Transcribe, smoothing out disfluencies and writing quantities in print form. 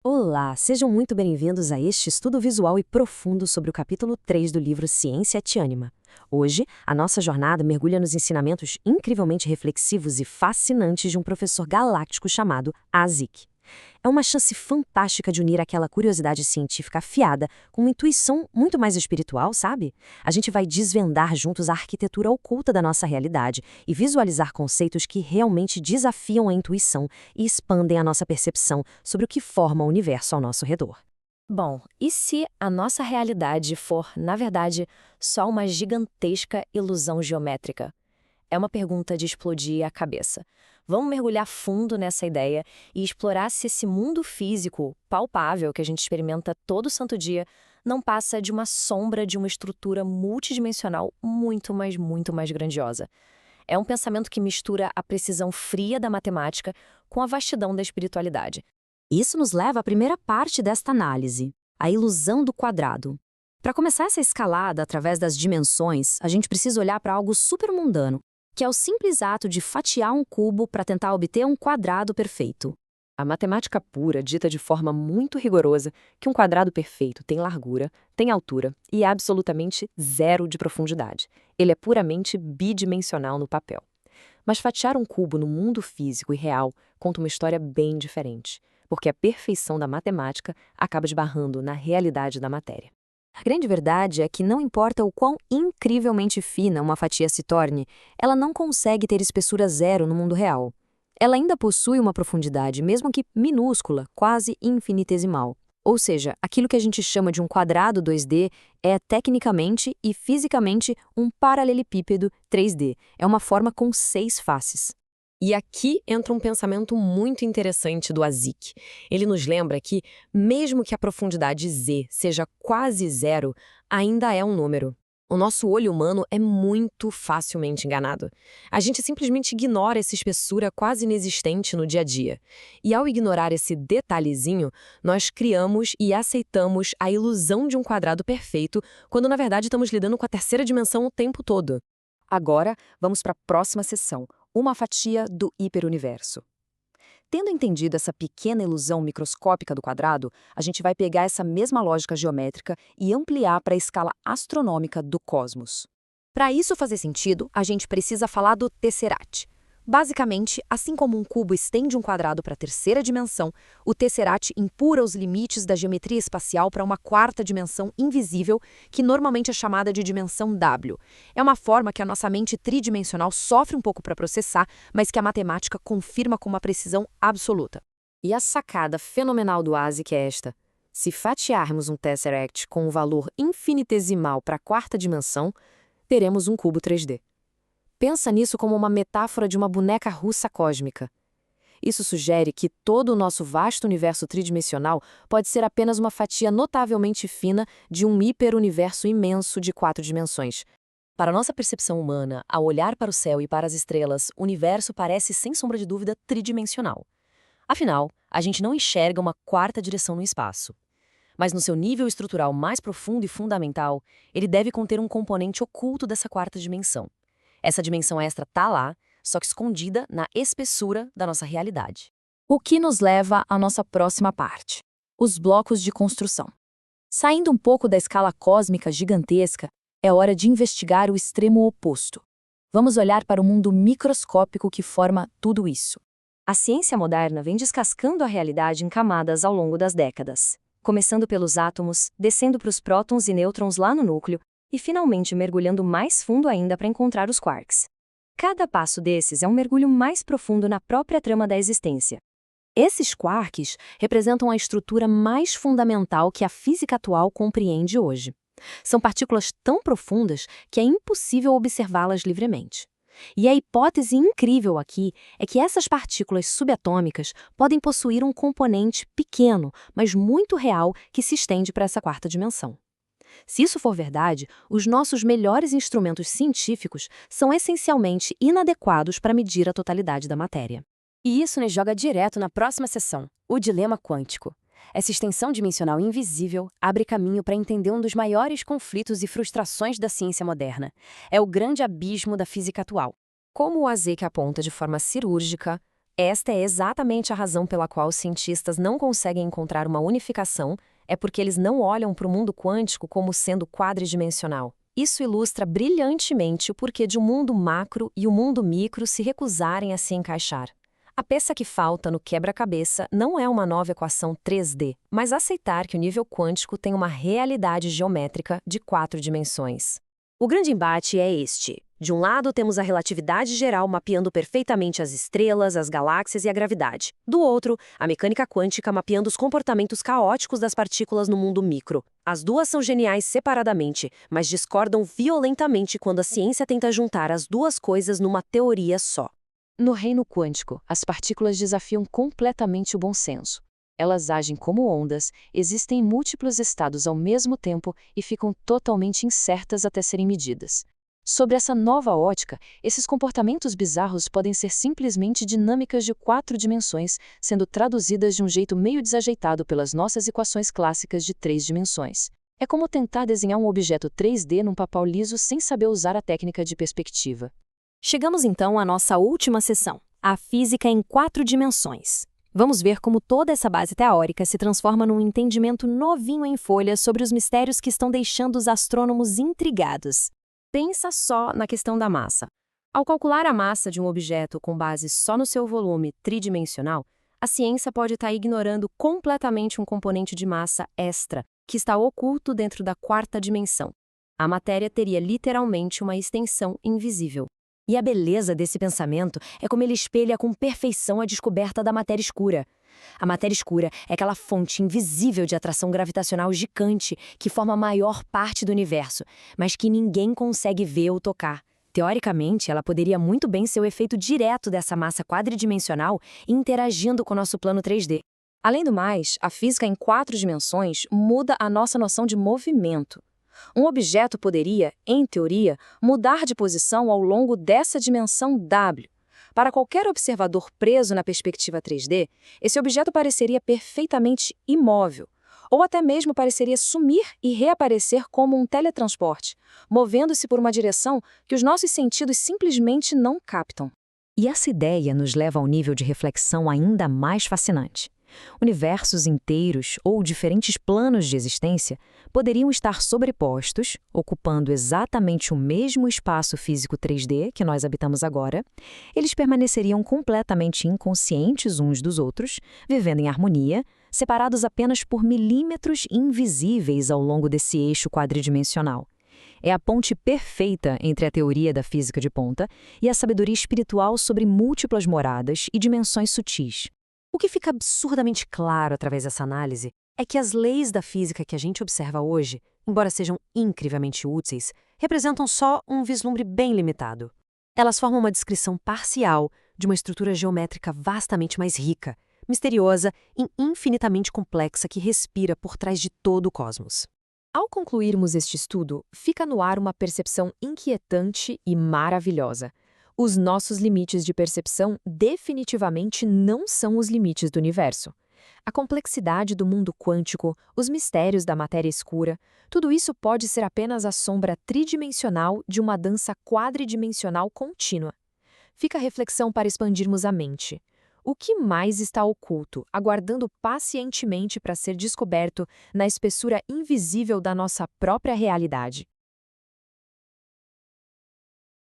Olá, sejam muito bem-vindos a este estudo visual e profundo sobre o capítulo 3 do livro Ciência et Anima. Hoje, a nossa jornada mergulha nos ensinamentos incrivelmente reflexivos e fascinantes de um professor galáctico chamado Azik. É uma chance fantástica de unir aquela curiosidade científica afiada com uma intuição muito mais espiritual, sabe? A gente vai desvendar juntos a arquitetura oculta da nossa realidade e visualizar conceitos que realmente desafiam a intuição e expandem a nossa percepção sobre o que forma o universo ao nosso redor. Bom, e se a nossa realidade for, na verdade, só uma gigantesca ilusão geométrica? É uma pergunta de explodir a cabeça. Vamos mergulhar fundo nessa ideia e explorar se esse mundo físico, palpável, que a gente experimenta todo santo dia, não passa de uma sombra de uma estrutura multidimensional muito mais grandiosa. É um pensamento que mistura a precisão fria da matemática com a vastidão da espiritualidade. Isso nos leva à primeira parte desta análise, a ilusão do quadrado. Para começar essa escalada através das dimensões, a gente precisa olhar para algo supermundano, que é o simples ato de fatiar um cubo para tentar obter um quadrado perfeito. A matemática pura dita de forma muito rigorosa que um quadrado perfeito tem largura, tem altura e absolutamente zero de profundidade. Ele é puramente bidimensional no papel. Mas fatiar um cubo no mundo físico e real conta uma história bem diferente, porque a perfeição da matemática acaba esbarrando na realidade da matéria. A grande verdade é que não importa o quão incrivelmente fina uma fatia se torne, ela não consegue ter espessura zero no mundo real. Ela ainda possui uma profundidade, mesmo que minúscula, quase infinitesimal. Ou seja, aquilo que a gente chama de um quadrado 2D é tecnicamente e fisicamente um paralelepípedo 3D. É uma forma com 6 faces. E aqui entra um pensamento muito interessante do Azik. Ele nos lembra que, mesmo que a profundidade Z seja quase zero, ainda é um número. O nosso olho humano é muito facilmente enganado. A gente simplesmente ignora essa espessura quase inexistente no dia a dia. E ao ignorar esse detalhezinho, nós criamos e aceitamos a ilusão de um quadrado perfeito, quando na verdade estamos lidando com a terceira dimensão o tempo todo. Agora, vamos para a próxima sessão. Uma fatia do hiperuniverso. Tendo entendido essa pequena ilusão microscópica do quadrado, a gente vai pegar essa mesma lógica geométrica e ampliar para a escala astronômica do cosmos. Para isso fazer sentido, a gente precisa falar do Tesseract. Basicamente, assim como um cubo estende um quadrado para a terceira dimensão, o Tesseract empurra os limites da geometria espacial para uma quarta dimensão invisível, que normalmente é chamada de dimensão W. É uma forma que a nossa mente tridimensional sofre um pouco para processar, mas que a matemática confirma com uma precisão absoluta. E a sacada fenomenal do Azik é esta. Se fatiarmos um Tesseract com um valor infinitesimal para a quarta dimensão, teremos um cubo 3D. Pensa nisso como uma metáfora de uma boneca russa cósmica. Isso sugere que todo o nosso vasto universo tridimensional pode ser apenas uma fatia notavelmente fina de um hiperuniverso imenso de 4 dimensões. Para nossa percepção humana, ao olhar para o céu e para as estrelas, o universo parece, sem sombra de dúvida, tridimensional. Afinal, a gente não enxerga uma quarta direção no espaço. Mas no seu nível estrutural mais profundo e fundamental, ele deve conter um componente oculto dessa quarta dimensão. Essa dimensão extra está lá, só que escondida na espessura da nossa realidade. O que nos leva à nossa próxima parte: os blocos de construção. Saindo um pouco da escala cósmica gigantesca, é hora de investigar o extremo oposto. Vamos olhar para o mundo microscópico que forma tudo isso. A ciência moderna vem descascando a realidade em camadas ao longo das décadas, começando pelos átomos, descendo para os prótons e nêutrons lá no núcleo, e finalmente mergulhando mais fundo ainda para encontrar os quarks. Cada passo desses é um mergulho mais profundo na própria trama da existência. Esses quarks representam a estrutura mais fundamental que a física atual compreende hoje. São partículas tão profundas que é impossível observá-las livremente. E a hipótese incrível aqui é que essas partículas subatômicas podem possuir um componente pequeno, mas muito real, que se estende para essa quarta dimensão. Se isso for verdade, os nossos melhores instrumentos científicos são essencialmente inadequados para medir a totalidade da matéria. E isso nos joga direto na próxima sessão, o dilema quântico. Essa extensão dimensional invisível abre caminho para entender um dos maiores conflitos e frustrações da ciência moderna. É o grande abismo da física atual. Como o Azik aponta de forma cirúrgica, Esta é exatamente a razão pela qual os cientistas não conseguem encontrar uma unificação, é porque eles não olham para o mundo quântico como sendo quadridimensional. Isso ilustra brilhantemente o porquê de um mundo macro e o mundo micro se recusarem a se encaixar. A peça que falta no quebra-cabeça não é uma nova equação 3D, mas aceitar que o nível quântico tem uma realidade geométrica de 4 dimensões. O grande embate é este. De um lado, temos a relatividade geral mapeando perfeitamente as estrelas, as galáxias e a gravidade. Do outro, a mecânica quântica mapeando os comportamentos caóticos das partículas no mundo micro. As duas são geniais separadamente, mas discordam violentamente quando a ciência tenta juntar as duas coisas numa teoria só. No reino quântico, as partículas desafiam completamente o bom senso. Elas agem como ondas, existem em múltiplos estados ao mesmo tempo e ficam totalmente incertas até serem medidas. Sobre essa nova ótica, esses comportamentos bizarros podem ser simplesmente dinâmicas de 4 dimensões, sendo traduzidas de um jeito meio desajeitado pelas nossas equações clássicas de 3 dimensões. É como tentar desenhar um objeto 3D num papel liso sem saber usar a técnica de perspectiva. Chegamos então à nossa última sessão, a física em 4 dimensões. Vamos ver como toda essa base teórica se transforma num entendimento novinho em folha sobre os mistérios que estão deixando os astrônomos intrigados. Pensa só na questão da massa. Ao calcular a massa de um objeto com base só no seu volume tridimensional, a ciência pode estar ignorando completamente um componente de massa extra, que está oculto dentro da 4ª dimensão. A matéria teria literalmente uma extensão invisível. E a beleza desse pensamento é como ele espelha com perfeição a descoberta da matéria escura. A matéria escura é aquela fonte invisível de atração gravitacional gigante que forma a maior parte do universo, mas que ninguém consegue ver ou tocar. Teoricamente, ela poderia muito bem ser o efeito direto dessa massa quadridimensional interagindo com o nosso plano 3D. Além do mais, a física em 4 dimensões muda a nossa noção de movimento. Um objeto poderia, em teoria, mudar de posição ao longo dessa dimensão W. Para qualquer observador preso na perspectiva 3D, esse objeto pareceria perfeitamente imóvel, ou até mesmo pareceria sumir e reaparecer como um teletransporte, movendo-se por uma direção que os nossos sentidos simplesmente não captam. E essa ideia nos leva a um nível de reflexão ainda mais fascinante. Universos inteiros ou diferentes planos de existência poderiam estar sobrepostos, ocupando exatamente o mesmo espaço físico 3D que nós habitamos agora. Eles permaneceriam completamente inconscientes uns dos outros, vivendo em harmonia, separados apenas por milímetros invisíveis ao longo desse eixo quadridimensional. É a ponte perfeita entre a teoria da física de ponta e a sabedoria espiritual sobre múltiplas moradas e dimensões sutis. O que fica absurdamente claro através dessa análise é que as leis da física que a gente observa hoje, embora sejam incrivelmente úteis, representam só um vislumbre bem limitado. Elas formam uma descrição parcial de uma estrutura geométrica vastamente mais rica, misteriosa e infinitamente complexa que respira por trás de todo o cosmos. Ao concluirmos este estudo, fica no ar uma percepção inquietante e maravilhosa. Os nossos limites de percepção definitivamente não são os limites do universo. A complexidade do mundo quântico, os mistérios da matéria escura, tudo isso pode ser apenas a sombra tridimensional de uma dança quadridimensional contínua. Fica a reflexão para expandirmos a mente. O que mais está oculto, aguardando pacientemente para ser descoberto na espessura invisível da nossa própria realidade?